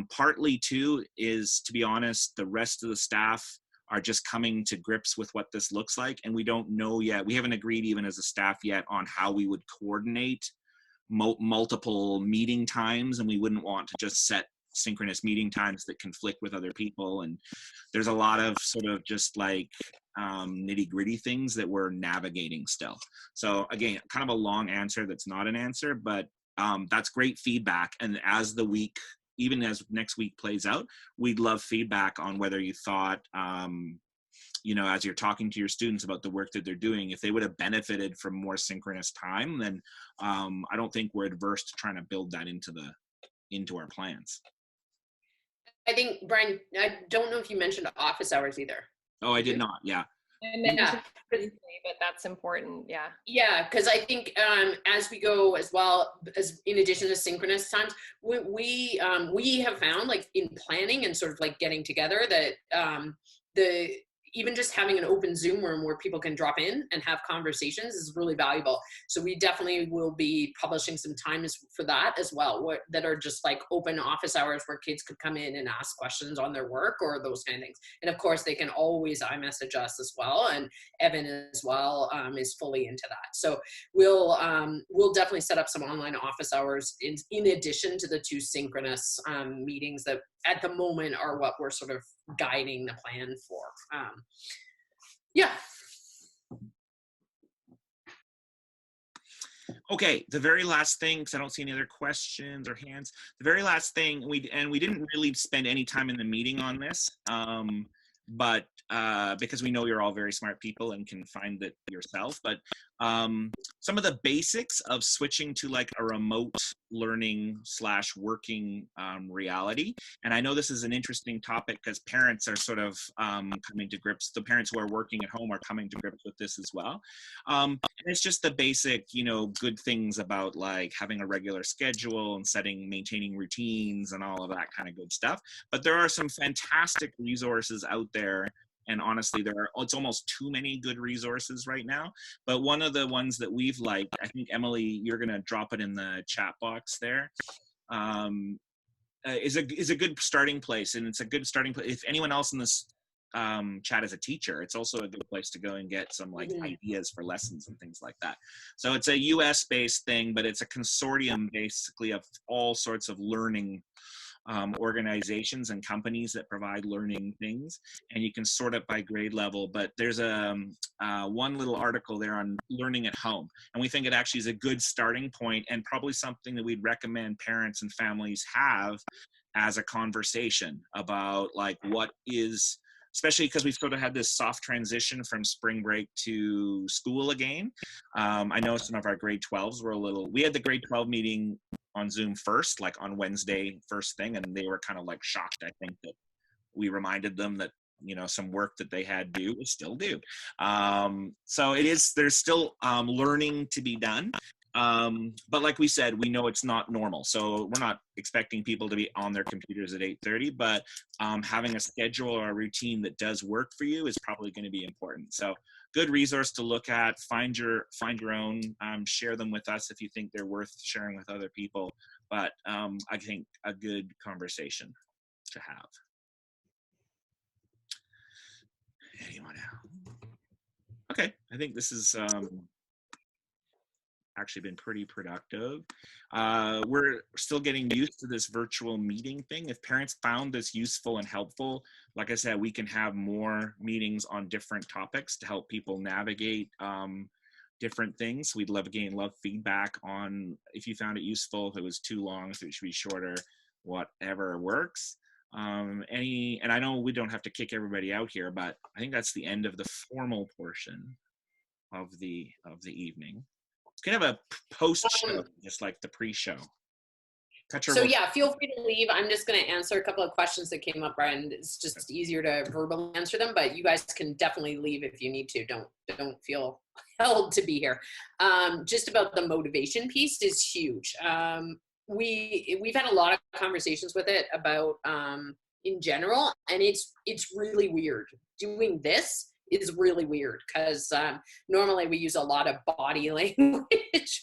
[SPEAKER 1] Partly too is, to be honest, the rest of the staff are just coming to grips with what this looks like, and we don't know yet. We haven't agreed even as a staff yet on how we would coordinate multiple meeting times, and we wouldn't want to just set synchronous meeting times that conflict with other people. And there's a lot of sort of just like nitty-gritty things that we're navigating still. So again, kind of a long answer that's not an answer, but that's great feedback. And as the week, even as next week plays out, we'd love feedback on whether you thought as you're talking to your students about the work that they're doing, if they would have benefited from more synchronous time, then I don't think we're adverse to trying to build that into our plans.
[SPEAKER 2] I think, Brian, I don't know if you mentioned office hours either.
[SPEAKER 1] Oh, I did not. Yeah.
[SPEAKER 3] I mentioned briefly, but that's important. Yeah.
[SPEAKER 2] Yeah, because I think as we go, as well as in addition to synchronous times, we have found, like in planning and sort of like getting together, that even just having an open Zoom room where people can drop in and have conversations is really valuable. So we definitely will be publishing some times for that as well, that are just like open office hours where kids could come in and ask questions on their work or those kind of things. And of course, they can always iMessage us as well. And Evan as well is fully into that. So we'll definitely set up some online office hours in addition to the two synchronous meetings that at the moment are what we're sort of guiding the plan for. Yeah.
[SPEAKER 1] Okay, the very last thing, because I don't see any other questions or hands. The very last thing, we didn't really spend any time in the meeting on this, but because we know you're all very smart people and can find it yourself, but some of the basics of switching to like a remote learning / working reality. And I know this is an interesting topic because parents are sort of coming to grips, the parents who are working at home are coming to grips with this as well. And it's just the basic, good things about like having a regular schedule and maintaining routines and all of that kind of good stuff. But there are some fantastic resources out there. And honestly, it's almost too many good resources right now. But one of the ones that we've liked, I think, Emily, you're going to drop it in the chat box there, is a good starting place. And it's a good starting place. If anyone else in this chat is a teacher, it's also a good place to go and get some like ideas for lessons and things like that. So it's a US-based thing, but it's a consortium basically of all sorts of learning organizations and companies that provide learning things, and you can sort it by grade level. But there's one little article there on learning at home, and we think it actually is a good starting point and probably something that we'd recommend parents and families have as a conversation about like what is, especially because we've sort of had this soft transition from spring break to school again. I know some of our grade 12s we had the grade 12 meeting on Zoom first, like on Wednesday first thing, and they were kind of like shocked, I think, that we reminded them that some work that they had due was still due. So there's still learning to be done. But like we said, we know it's not normal. So we're not expecting people to be on their computers at 8:30, but having a schedule or a routine that does work for you is probably going to be important. So good resource to look at, find your own, share them with us if you think they're worth sharing with other people. But I think a good conversation to have. Anyone else? Okay, I think this is actually been pretty productive. We're still getting used to this virtual meeting thing. If parents found this useful and helpful, like I said, we can have more meetings on different topics to help people navigate different things. We'd love feedback on if you found it useful, if it was too long, if it should be shorter, whatever works. And I know we don't have to kick everybody out here, but I think that's the end of the formal portion of the evening. We can have a post show, just like the pre-show.
[SPEAKER 2] So yeah, feel free to leave. I'm just going to answer a couple of questions that came up, Brian. It's just easier to verbally answer them, but you guys can definitely leave if you need to. Don't feel held to be here. Just about the motivation piece is huge. We've had a lot of conversations with it about in general, and it's really weird. Doing this is really weird because normally we use a lot of body language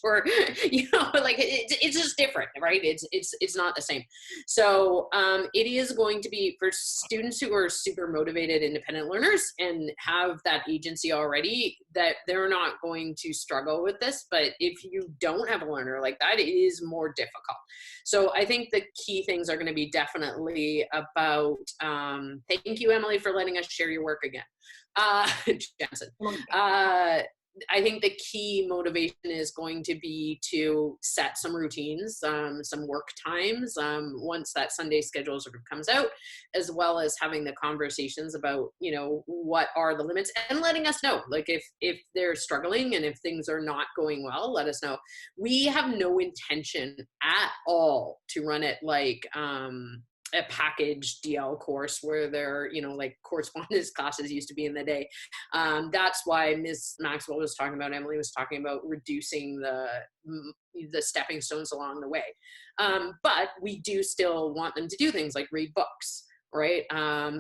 [SPEAKER 2] or, you know, like it's just different, right? It's not the same. So it is going to be for students who are super motivated independent learners and have that agency already, that they're not going to struggle with this. But if you don't have a learner like that, it is more difficult. So I think the key things are going to be definitely about, thank you, Emily, for letting us share your work again. Jensen. I think the key motivation is going to be to set some routines, some work times, once that Sunday schedule sort of comes out, as well as having the conversations about, you know, what are the limits, and letting us know, like if they're struggling and if things are not going well, let us know. We have no intention at all to run it like, a package DL course where there, you know, like correspondence classes used to be in the day. That's why Ms. Maxwell was talking about, Emily was talking about reducing the stepping stones along the way. But we do still want them to do things like read books, right?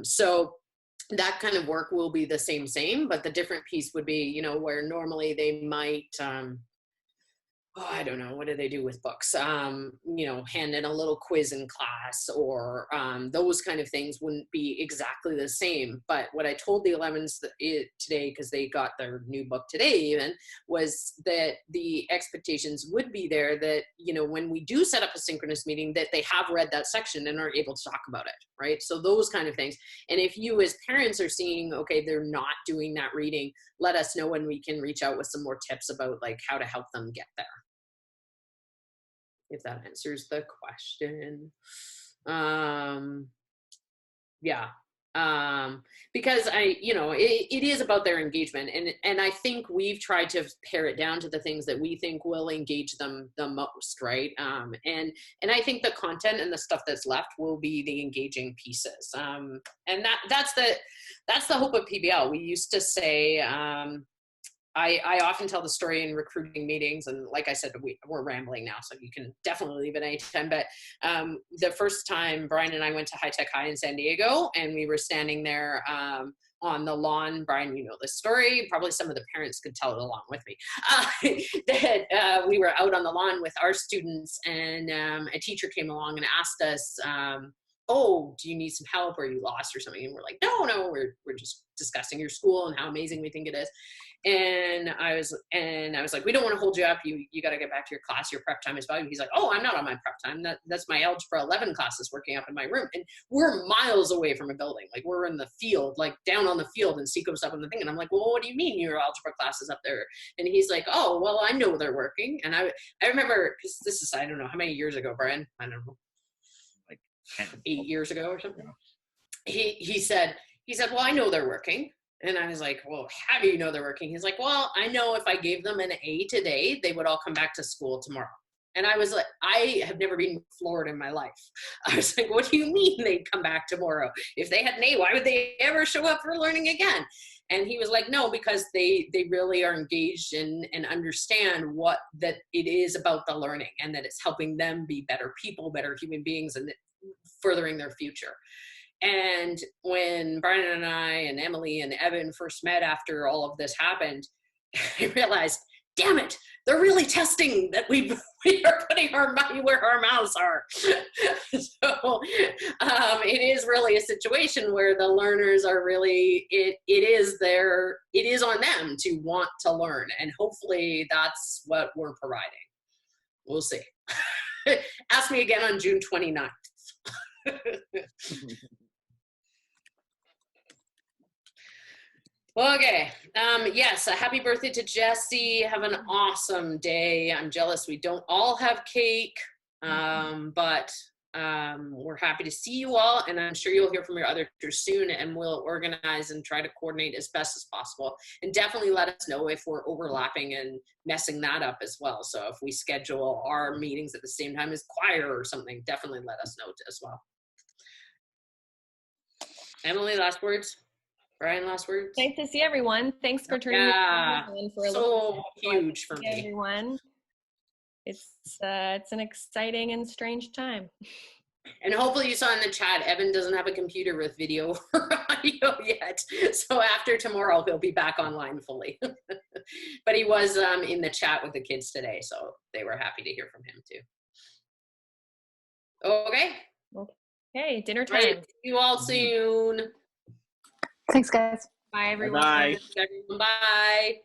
[SPEAKER 2] So that kind of work will be the same, but the different piece would be, you know, where normally they might, I don't know, what do they do with books? You know, hand in a little quiz in class, or those kind of things wouldn't be exactly the same. But what I told the 11s today, because they got their new book today even, was that the expectations would be there that, you know, when we do set up a synchronous meeting, that they have read that section and are able to talk about it, right? So those kind of things. And if you as parents are seeing, okay, they're not doing that reading, let us know and we can reach out with some more tips about like how to help them get there. If that answers the question. Yeah. Because you know, it is about their engagement, and I think we've tried to pare it down to the things that we think will engage them the most, right? And I think the content and the stuff that's left will be the engaging pieces. And that's the hope of PBL. We used to say, I often tell the story in recruiting meetings, and like I said, we're rambling now, so you can definitely leave at any time. But the first time Brian and I went to High Tech High in San Diego, and we were standing there on the lawn. Brian, you know this story. Probably some of the parents could tell it along with me. That we were out on the lawn with our students, and a teacher came along and asked us, oh, do you need some help? Or are you lost or something? And we're like, no, we're just discussing your school and how amazing we think it is. And I was like, we don't want to hold you up. You got to get back to your class. Your prep time is valuable. He's like, oh, I'm not on my prep time. That's my Algebra 11 classes working up in my room. And we're miles away from a building. Like we're in the field, like down on the field, and Seiko's up in the thing. And I'm like, well, what do you mean your algebra class is up there? And he's like, oh, well, I know they're working. And I remember, because this is, I don't know, how many years ago, Brian? I don't know, like 8 years ago or something. He said, well, I know they're working. And I was like, well, how do you know they're working? He's like, well, I know if I gave them an A today, they would all come back to school tomorrow. And I was like, I have never been to Florida in my life. I was like, what do you mean they'd come back tomorrow? If they had an A, why would they ever show up for learning again? And he was like, no, because they really are engaged and understand that it is about the learning, and that it's helping them be better people, better human beings, and furthering their future. And when Brian and I and Emily and Evan first met after all of this happened, I realized, damn it, they're really testing that we are putting our money where our mouths are. So it is really a situation where the learners are really, it is is on them to want to learn. And hopefully that's what we're providing. We'll see. Ask me again on June 29th. Okay. Yes, a happy birthday to Jesse. Have an awesome day. I'm jealous we don't all have cake, but we're happy to see you all, and I'm sure you'll hear from your other teachers soon, and we'll organize and try to coordinate as best as possible. And definitely let us know if we're overlapping and messing that up as well. So if we schedule our meetings at the same time as choir or something, definitely let us know as well. Emily, last words? Brian, last words?
[SPEAKER 3] Nice to see everyone. Thanks for turning
[SPEAKER 2] on for a so huge for me.
[SPEAKER 3] Everyone. It's an exciting and strange time.
[SPEAKER 2] And hopefully you saw in the chat, Evan doesn't have a computer with video or audio yet. So after tomorrow, he'll be back online fully. But he was in the chat with the kids today, so they were happy to hear from him too. Okay.
[SPEAKER 3] Okay, dinner time.
[SPEAKER 2] Right, see you all soon.
[SPEAKER 5] Thanks, guys.
[SPEAKER 3] Bye, everyone.
[SPEAKER 1] Bye.
[SPEAKER 2] Bye.